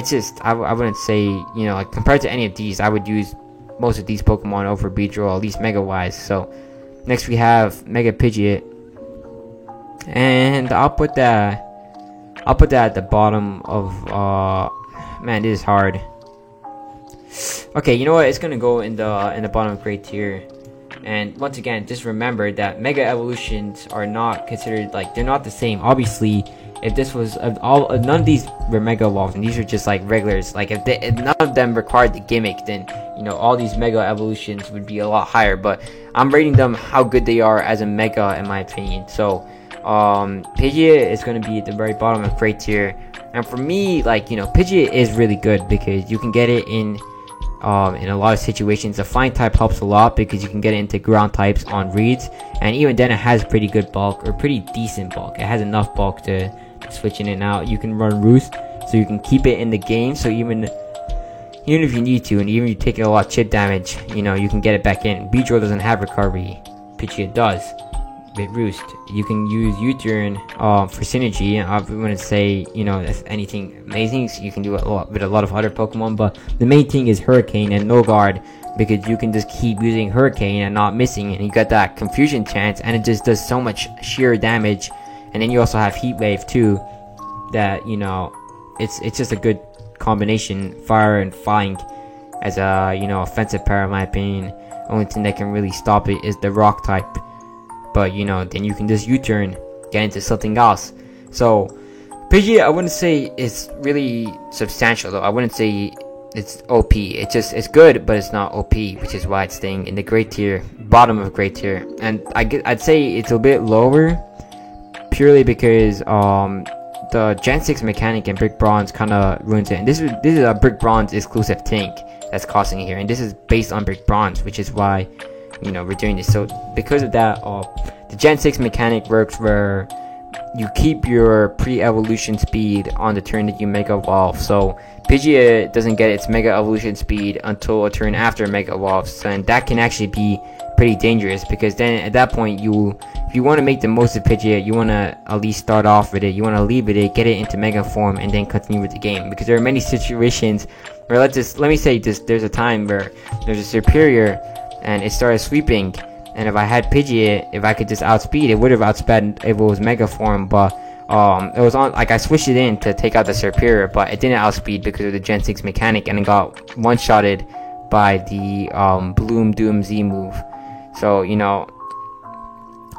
just, I wouldn't say, you know, like, compared to any of these, I would use most of these Pokemon over Beedrill, at least Mega wise. So next we have Mega Pidgeot, and I'll put that at the bottom of man, this is hard. Okay, you know what, it's gonna go in the bottom of great tier. And once again, just remember that Mega Evolutions are not considered, like, they're not the same. Obviously, if this was none of these were Mega Evolved, and these are just like regulars, like, if none of them required the gimmick, then, you know, all these Mega Evolutions would be a lot higher. But I'm rating them how good they are as a Mega, in my opinion. So Pidgeot is going to be at the very bottom of great tier. And for me, like, you know, Pidgeot is really good because you can get it in a lot of situations. The flying type helps a lot because you can get it into ground types on reads, and even then it has pretty good bulk, or pretty decent bulk. It has enough bulk to switch in and out. You can run Roost, so you can keep it in the game, so even if you need to, and even if you take a lot of chip damage, you know, you can get it back in. Beedrill doesn't have recovery, Pidgeot does. With Roost, you can use U-turn for synergy, and I wouldn't say, you know, that's anything amazing. So you can do it with a lot of other Pokemon, but the main thing is Hurricane and No Guard, because you can just keep using Hurricane and not missing, and you got that confusion chance, and it just does so much sheer damage. And then you also have Heat Wave too, that, you know, it's just a good combination, fire and flying, as a, you know, offensive pair, in my opinion. Only thing that can really stop it is the Rock type. But, you know, then you can just U-turn, get into something else. So Pidgeot, I wouldn't say it's really substantial, though. I wouldn't say it's OP. It's good, but it's not OP, which is why it's staying in the great tier, bottom of great tier. And I'd say it's a bit lower, purely because the Gen 6 mechanic and Brick Bronze kind of ruins it. And this is a Brick Bronze exclusive tank that's costing it here, and this is based on Brick Bronze, which is why, you know, we're doing this. So because of that, the Gen 6 mechanic works where you keep your pre-evolution speed on the turn that you Mega Evolve. So Pidgeot doesn't get its Mega Evolution speed until a turn after Mega Evolves, and that can actually be pretty dangerous, because then at that point, if you want to make the most of Pidgeot, you want to at least start off with it. You want to leave it, get it into Mega form, and then continue with the game. Because there are many situations where let me say this: there's a time where there's a superior, and it started sweeping. And if I had Pidgeot, if I could just outspeed, it would have outsped if it was Mega form. But it was on, like, I switched it in to take out the superior, but it didn't outspeed because of the Gen 6 mechanic, and it got one-shotted by the Bloom Doom Z move. So, you know,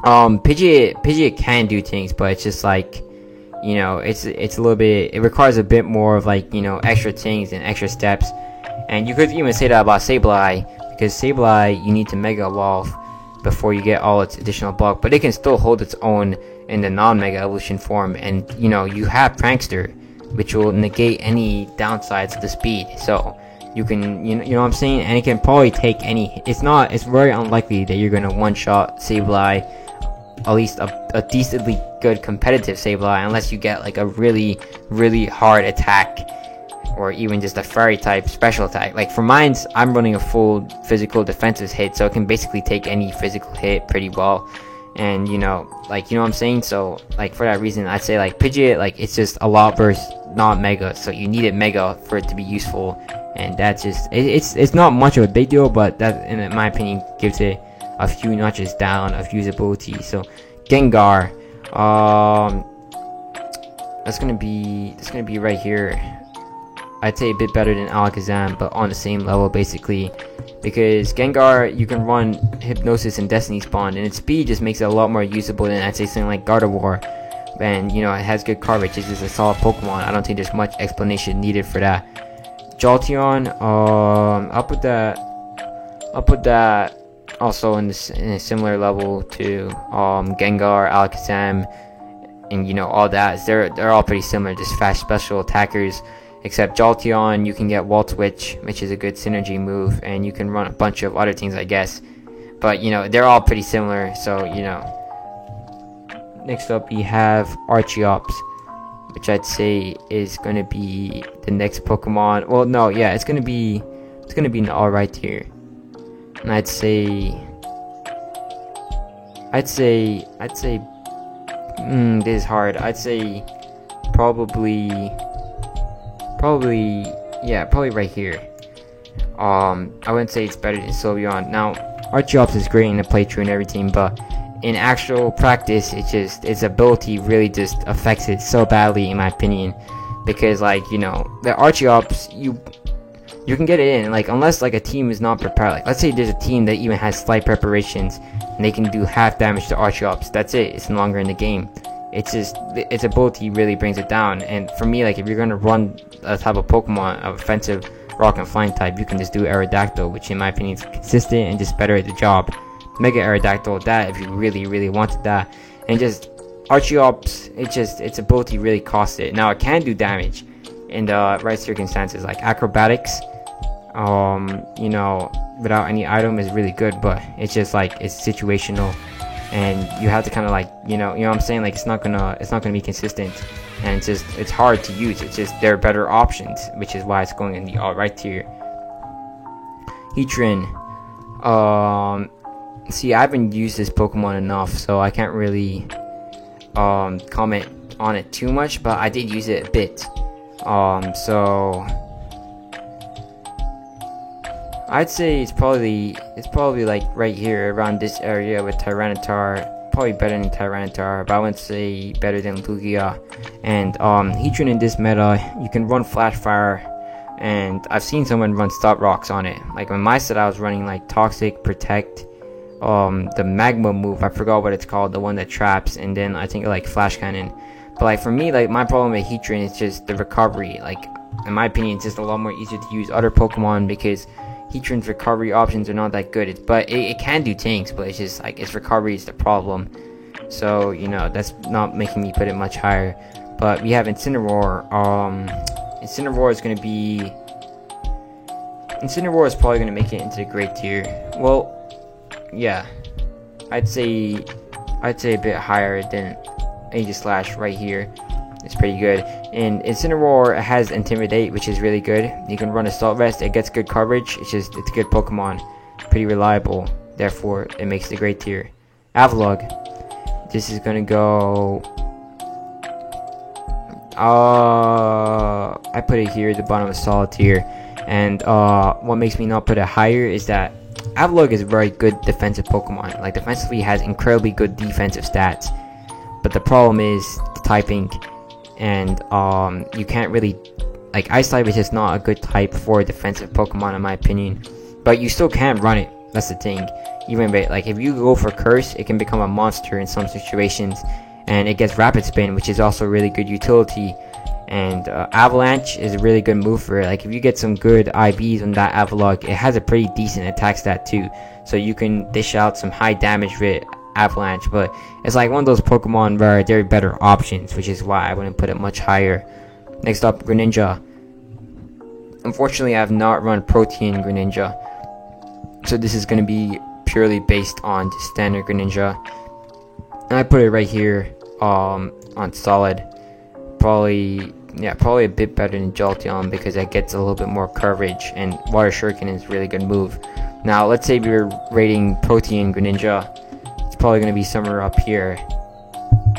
Pidgeot can do things, but it's just like, you know, it's a little bit, it requires a bit more of, like, you know, extra things and extra steps. And you could even say that about Sableye, because Sableye, you need to Mega Evolve before you get all its additional bulk, but it can still hold its own in the non-Mega Evolution form. And, you know, you have Prankster, which will negate any downsides to the speed. So you can, you know what I'm saying? And it can probably take any, it's very unlikely that you're going to one-shot Sableye, at least a decently good competitive Sableye, unless you get like a really, really hard attack, or even just a fairy type special attack. Like for mine, I'm running a full physical defensive hit, so it can basically take any physical hit pretty well. And, you know, like, you know what I'm saying? So, like, for that reason, I'd say, like, Pidgeot, like, it's just a lot versus not Mega, so you need it Mega for it to be useful. And that's just, it's not much of a big deal, but that, in my opinion, gives it a few notches down of usability. So Gengar, that's gonna be right here. I'd say a bit better than Alakazam, but on the same level basically, because Gengar, you can run Hypnosis and Destiny Spawn, and its speed just makes it a lot more usable than, I'd say, something like Gardevoir. And, you know, it has good coverage. It's just a solid Pokemon. I don't think there's much explanation needed for that. Jolteon, I'll put that also in a similar level to Gengar, Alakazam, and, you know, all that. They're all pretty similar, just fast special attackers. Except Jolteon, you can get Wall Switch, which is a good synergy move, and you can run a bunch of other things, I guess. But, you know, they're all pretty similar, so, you know. Next up, we have Archeops, which I'd say is going to be the next Pokemon. Well, no, yeah, it's going to be an alright tier. And I'd say, this is hard. I'd say probably right here. I wouldn't say it's better than Sylveon. Now, Archeops is great in the playthrough and everything, but in actual practice, its ability really just affects it so badly, in my opinion. Because, like, you know, the Archeops, you can get it in, like, unless, like, a team is not prepared. Like, let's say there's a team that even has slight preparations, and they can do half damage to Archeops. That's it. It's no longer in the game. It's just, its ability really brings it down. And for me, like, if you're gonna run a type of Pokemon, an offensive rock and flying type, you can just do Aerodactyl, which in my opinion is consistent and just better at the job. Mega Aerodactyl, that if you really, really wanted that. And just Archeops, its ability really costs it. Now, it can do damage in the right circumstances, like Acrobatics, you know, without any item is really good, but it's just like, it's situational. And you have to kind of, like, you know what I'm saying? Like, it's not gonna be consistent, and it's hard to use. It's just, there are better options, which is why it's going in the alright tier. Heatran, see, I haven't used this Pokemon enough, so I can't really comment on it too much, but I did use it a bit. So I'd say it's probably like right here around this area with Tyranitar. Probably better than Tyranitar, but I wouldn't say better than Lugia. And Heatran in this meta, you can run Flash Fire, and I've seen someone run Stop Rocks on it. Like on my set, I was running like Toxic, Protect, the Magma move, I forgot what it's called, the one that traps, and then I think like Flash Cannon. But like for me, like my problem with Heatran is just the recovery. Like in my opinion, it's just a lot more easier to use other Pokemon because Heatran's recovery options are not that good. But it can do things, but it's just like its recovery is the problem. So, you know, that's not making me put it much higher. But we have Incineroar. Incineroar is going to be... Incineroar is probably going to make it into the great tier. Well, yeah. I'd say a bit higher than Aegislash right here. It's pretty good. And Incineroar has Intimidate, which is really good. You can run Assault Vest. It gets good coverage. It's a good Pokemon. Pretty reliable. Therefore, it makes the great tier. Avalugg. This is going to go... I put it here at the bottom of solid tier, and what makes me not put it higher is that Avalugg is a very good defensive Pokemon. Like, defensively has incredibly good defensive stats, but the problem is the typing, and you can't really, like, Ice type is just not a good type for a defensive Pokemon in my opinion, but you still can run it. That's the thing. Even like if you go for Curse, it can become a monster in some situations. And it gets Rapid Spin, which is also really good utility. And Avalanche is a really good move for it. Like if you get some good IVs on that Avalugg, it has a pretty decent attack stat too. So you can dish out some high damage with Avalanche. But it's like one of those Pokemon where there are better options, which is why I wouldn't put it much higher. Next up, Greninja. Unfortunately, I have not run Protean Greninja. So this is going to be purely based on the standard Greninja. And I put it right here on solid. Probably a bit better than Jolteon because it gets a little bit more coverage, and Water Shuriken is a really good move. Now let's say we were rating Protean Greninja. It's probably going to be somewhere up here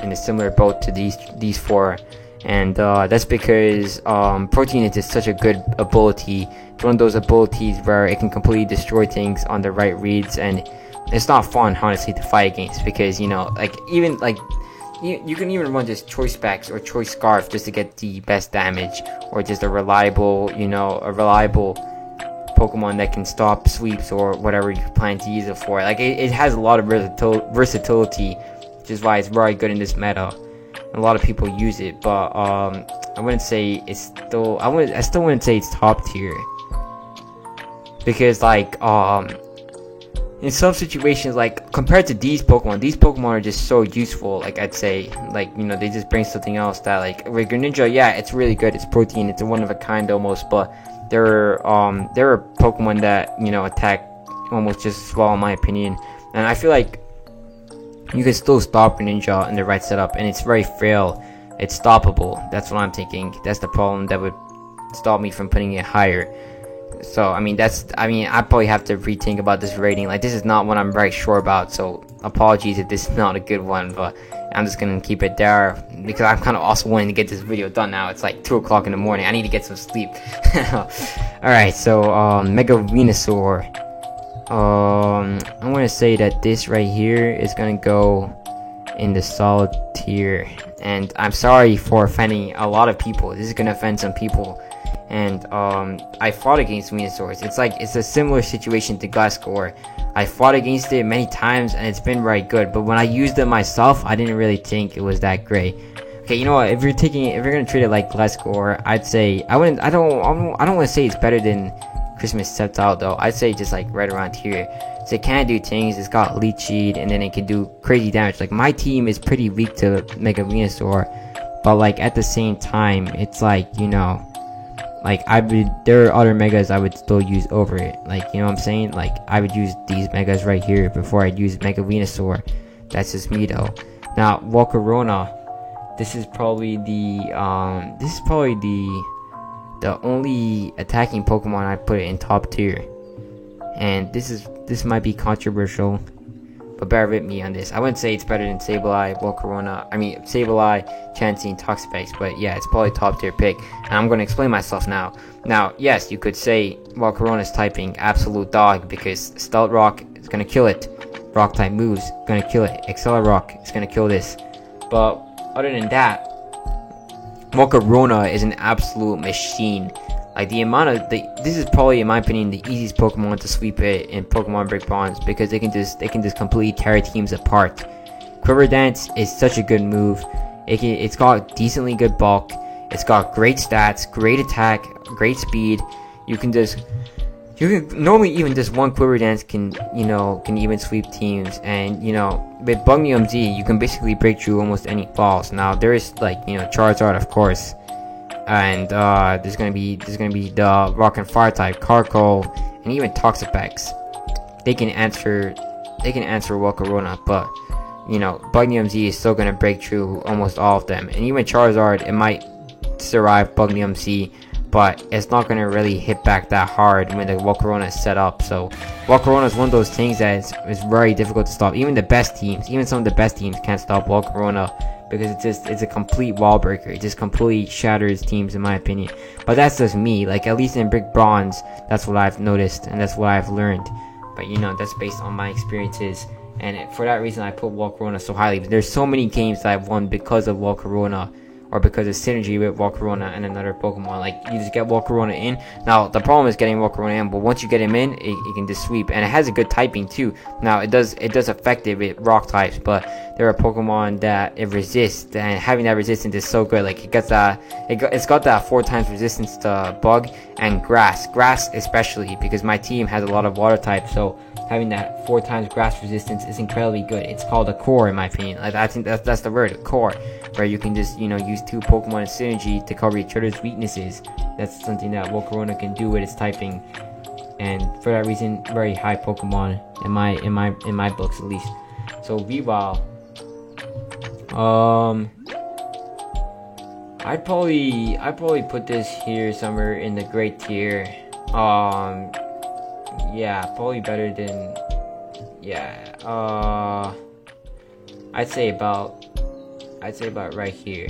in a similar boat to these four. And that's because Protean is just such a good ability. It's one of those abilities where it can completely destroy things on the right reads, and it's not fun, honestly, to fight against because, you know, like, even, like, you can even run just Choice Specs or Choice Scarf just to get the best damage, or just a reliable Pokemon that can stop sweeps or whatever you plan to use it for. Like, it has a lot of versatility, which is why it's very good in this meta. A lot of people use it, but I wouldn't say it's still, I still wouldn't say it's top tier. Because, like, in some situations, like, compared to these Pokemon are just so useful. Like, I'd say, like, you know, they just bring something else that, like, with Greninja, yeah, it's really good. It's Protean. It's a one of a kind almost, but there are Pokemon that, you know, attack almost just as well, in my opinion. And I feel like you can still stop Greninja in the right setup, and it's very frail. It's stoppable. That's what I'm thinking. That's the problem that would stop me from putting it higher. So, I mean, I probably have to rethink about this rating. Like, this is not what I'm very sure about, so apologies if this is not a good one, but I'm just gonna keep it there, because I'm kind of also wanting to get this video done now. It's like 2 o'clock in the morning. I need to get some sleep. Alright, so, Mega Venusaur. I want to say that this right here is gonna go in the solid tier, and I'm sorry for offending a lot of people. This is gonna offend some people. And I fought against Venusaur. It's a similar situation to Gliscor. I fought against it many times, and it's been very good. But when I used it myself, I didn't really think it was that great. Okay, you know what? If you're gonna treat it like Gliscor, I'd say I don't want to say it's better than Christmas Sceptile though. I'd say just like right around here. So it can do things. It's got Leech Seed, and then it can do crazy damage. Like, my team is pretty weak to Mega Venusaur, but like at the same time, it's like, you know. Like, there are other Megas I would still use over it. Like, you know what I'm saying? Like, I would use these Megas right here before I'd use Mega Venusaur. That's just me, though. Now, Volcarona. This is probably the only attacking Pokemon I put in top tier. And this might be controversial, but bear with me on this. I wouldn't say it's better than Sableye, Sableye, Chansey, and Toxapex, but yeah, it's probably top tier pick. And I'm going to explain myself now. Now, yes, you could say Volcarona's typing absolute dog, because Stealth Rock is going to kill it. Rock type moves going to kill it. Accelerock is going to kill this. But other than that, Volcarona is an absolute machine. Like, this is probably, in my opinion, the easiest Pokemon to sweep it in Pokemon Break Bonds, because they can just completely tear teams apart. Quiver Dance is such a good move. It's got decently good bulk. It's got great stats, great attack, great speed. You can normally even just one Quiver Dance can even sweep teams. And with Bugnium Z, you can basically break through almost any balls. Now there is Charizard, of course, and there's gonna be the Rock and Fire type, Carkol, and even Toxapex. They can answer Volcarona, but Bugnium Z is still gonna break through almost all of them. And even Charizard, it might survive Bugnium Z, but it's not gonna really hit back that hard when the Volcarona is set up. So Volcarona is one of those things that is very difficult to stop. Even some of the best teams can't stop Volcarona, because it's a complete wall breaker. It just completely shatters teams, in my opinion. But that's just me. Like, at least in Brick Bronze, that's what I've noticed and that's what I've learned. But that's based on my experiences, and for that reason I put Volcarona so highly. There's so many games that I've won because of Volcarona, or because of synergy with Volcarona and another Pokemon. Like, you just get Volcarona in. Now the problem is getting Volcarona in, but once you get him in, it can just sweep, and it has a good typing too. Now it does affect it with rock types, but there are Pokemon that it resists, and having that resistance is so good. Like, it's got that 4 times resistance to bug and grass especially, because my team has a lot of water types, so having that 4 times grass resistance is incredibly good. It's called a core, in my opinion. Like, I think that's the word, a core, where you can just use 2 Pokemon in synergy to cover each other's weaknesses. That's something that Volcarona can do with its typing, and for that reason, very high Pokemon in my books, at least. So Weavile, I'd probably put this here somewhere in the great tier. Yeah, probably better than, I'd say about right here.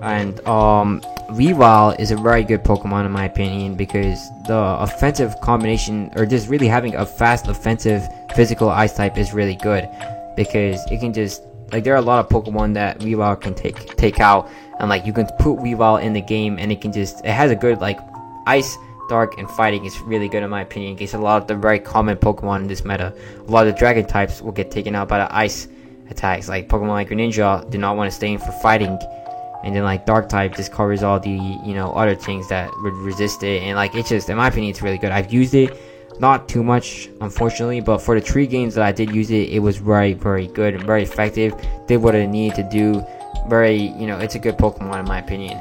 And Weavile is a very good Pokemon, in my opinion, because the offensive combination, or just really having a fast offensive physical ice type, is really good, because it can just, like, there are a lot of Pokemon that Weavile can take out, and like, you can put Weavile in the game and it has a good, like, ice, dark, and fighting is really good, in my opinion, against a lot of the very common Pokemon in this meta. A lot of the dragon types will get taken out by the ice attacks. Like, Pokemon like Greninja do not want to stay in for fighting, and then like dark type just covers all the other things that would resist it. And like, it's just, in my opinion, it's really good. I've used it not too much, unfortunately, but for the 3 games that I did use it, it was very, very good and very effective. Did what it needed to do. Very, it's a good Pokemon, in my opinion.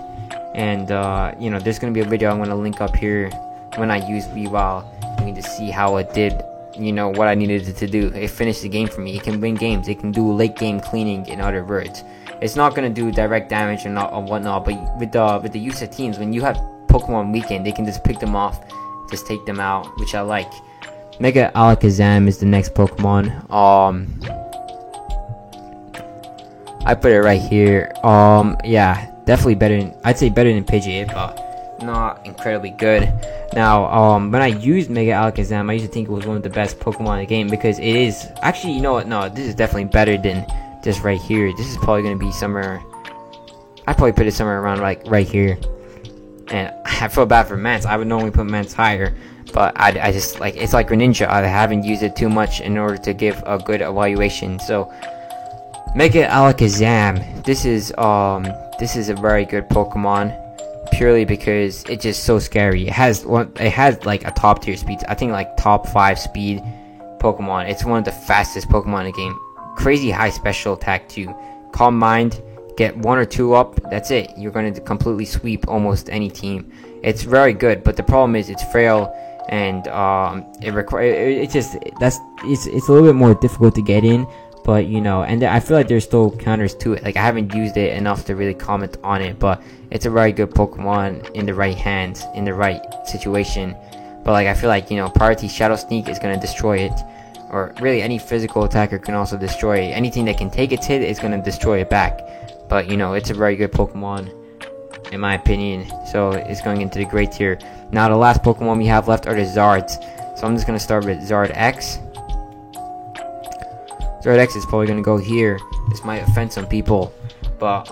And there's gonna be a video I'm gonna link up here when I use Weavile. You can just see how it did, what I needed it to do. It finished the game for me. It can win games. It can do late game cleaning, in other words. It's not gonna do direct damage and whatnot, but with the use of teams, when you have Pokemon weakened, they can just pick them off, just take them out, which I like. Mega Alakazam is the next Pokemon. I put it right here. Yeah, definitely I'd say better than Pidgeot, but not incredibly good. Now, when I used Mega Alakazam, I used to think it was one of the best Pokemon in the game, because it is. Actually, you know what? No, this is definitely better than this right here. This is probably gonna be somewhere. I'd probably put it somewhere around like right here. And I feel bad for Mance. I would normally put Mance higher, but I just, like, it's like Greninja. I haven't used it too much in order to give a good evaluation. So Mega Alakazam, this is a very good Pokemon, purely because it's just so scary. It has like a top tier speed. I think like top 5 speed Pokemon. It's one of the fastest Pokemon in the game. Crazy high special attack too. Calm Mind, get 1 or 2 up, that's it. You're going to completely sweep almost any team. It's very good, but the problem is it's frail, and it's a little bit more difficult to get in. But and I feel like there's still counters to it. Like, I haven't used it enough to really comment on it, but it's a very good Pokemon in the right hands, in the right situation. But like, I feel like Priority Shadow Sneak is gonna destroy it, or really any physical attacker can also destroy it. Anything that can take its hit is gonna destroy it back. But it's a very good Pokemon, in my opinion. So it's going into the great tier. Now the last Pokemon we have left are the Zards. So I'm just gonna start with Zard X. Zard X is probably gonna go here. This might offend some people, but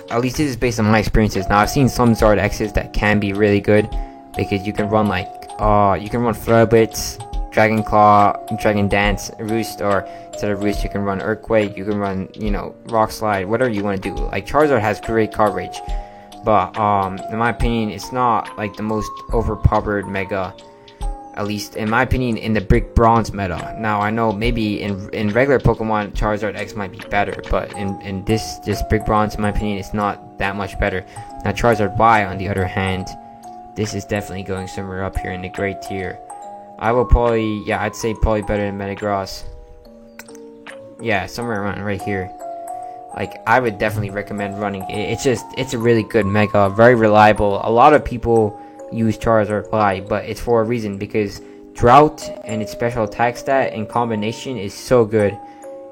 at least this is based on my experiences. Now, I've seen some Zard X's that can be really good, because you can run like Flare Blitz, Dragon Claw, Dragon Dance, Roost, or instead of Roost you can run Earthquake, you can run Rock Slide, whatever you want to do. Like, Charizard has great coverage, but in my opinion, it's not like the most overpowered mega. At least in my opinion, in the Brick Bronze meta. Now I know maybe in regular Pokemon, Charizard X might be better, but in this Brick Bronze, in my opinion, it's not that much better. Now Charizard Y, on the other hand, this is definitely going somewhere up here in the great tier. I will probably, yeah, I'd say probably better than Metagross. Yeah, somewhere around right here. Like, I would definitely recommend running it. It's a really good mega, very reliable. A lot of people use Charizard Y, but it's for a reason, because Drought and its special attack stat in combination is so good.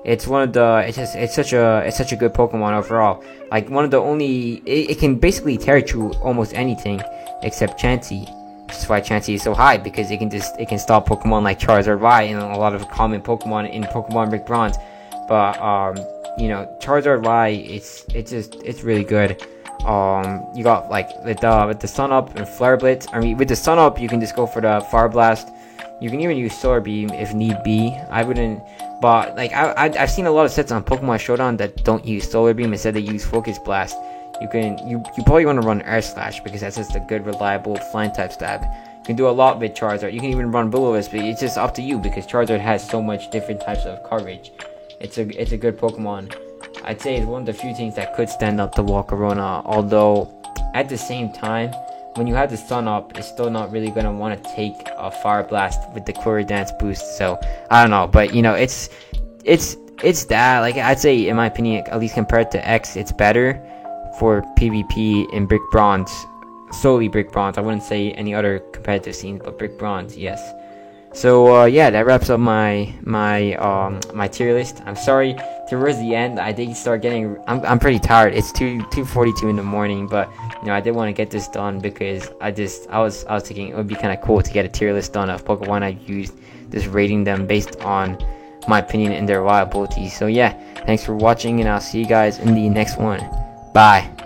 It's one of the, it's such a good Pokemon overall. Like, one of the only, it can basically tear through almost anything except Chansey. That's why Chansey is so high, because it can stop Pokemon like Charizard Y and a lot of common Pokemon in Pokemon Brick Bronze. But you know, Charizard Y, it's really good. You got like with the Sun Up and Flare Blitz. I mean, with the Sun Up, you can just go for the Fire Blast. You can even use Solar Beam if need be. I wouldn't, but like I've seen a lot of sets on Pokemon Showdown that don't use Solar Beam, instead they use Focus Blast. You probably want to run Air Slash, because that's just a good reliable flying type stab. You can do a lot with Charizard. You can even run Will-O-Wisp, but it's just up to you, because Charizard has so much different types of coverage. It's a good Pokemon. I'd say it's one of the few things that could stand up to Volcarona, although at the same time, when you have the Sun Up, it's still not really going to want to take a Fire Blast with the Query Dance boost. So I don't know, but you know, it's that, like, I'd say in my opinion, at least compared to X, it's better for PvP in Brick Bronze, solely Brick Bronze. I wouldn't say any other competitive scenes, but Brick Bronze, yes. So yeah, that wraps up my tier list. I'm sorry, towards the end I did start getting, I'm pretty tired. It's 2:42 in the morning, but you know, I did want to get this done, because I was thinking it would be kind of cool to get a tier list done of Pokemon I used, just rating them based on my opinion and their reliability. So yeah, thanks for watching, and I'll see you guys in the next one. Bye.